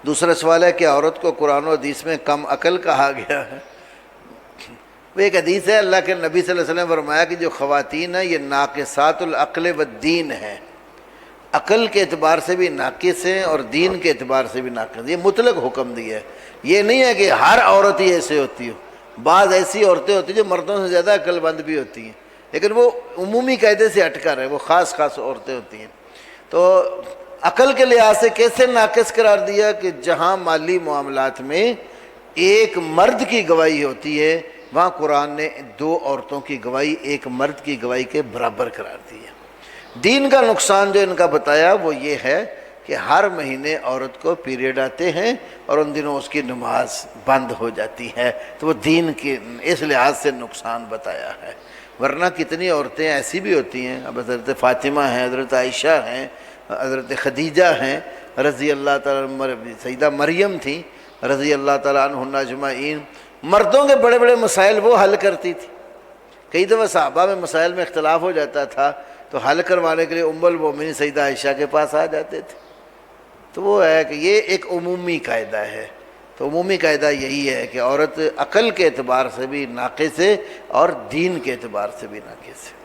دوسرا سوال ہے کہ عورت کو قرآن و حدیث میں کم عقل کہا گیا ہے۔ وہ ایک حدیث ہے، اللہ کے نبی صلی اللہ علیہ وسلم نے فرمایا کہ جو خواتین ہیں یہ ناقصات العقل والدین ہیں، عقل کے اعتبار سے بھی ناقص ہیں اور دین کے اعتبار سے بھی ناقص ہیں۔ یہ مطلق حکم دیا ہے، یہ نہیں ہے کہ ہر عورت ہی ایسے ہوتی ہو، بعض ایسی عورتیں ہوتی ہیں جو مردوں سے زیادہ عقل مند بھی ہوتی ہیں، لیکن وہ عمومی قاعدے سے ہٹ کر ہے، وہ خاص عورتیں ہوتی ہیں۔ تو عقل کے لحاظ سے کیسے ناقص قرار دیا کہ جہاں مالی معاملات میں ایک مرد کی گواہی ہوتی ہے، وہاں قرآن نے دو عورتوں کی گواہی ایک مرد کی گواہی کے برابر قرار دی ہے۔ دین کا نقصان جو ان کا بتایا وہ یہ ہے کہ ہر مہینے عورت کو پیریڈ آتے ہیں اور ان دنوں اس کی نماز بند ہو جاتی ہے، تو وہ دین کے اس لحاظ سے نقصان بتایا ہے۔ ورنہ کتنی عورتیں ایسی بھی ہوتی ہیں، اب حضرت فاطمہ ہیں، حضرت عائشہ ہیں، حضرت خدیجہ ہیں رضی اللہ تعالیٰ، سیدہ مریم تھیں رضی اللہ تعالیٰ عنہن اجمعین، مردوں کے بڑے بڑے مسائل وہ حل کرتی تھی۔ کئی دفعہ صحابہ میں مسائل میں اختلاف ہو جاتا تھا تو حل کروانے کے لیے ام المومنین سیدہ عائشہ کے پاس آ جاتے تھے۔ تو وہ ہے کہ یہ ایک عمومی قاعدہ ہے، تو عمومی قاعدہ یہی ہے کہ عورت عقل کے اعتبار سے بھی ناقص ہے اور دین کے اعتبار سے بھی ناقص ہے۔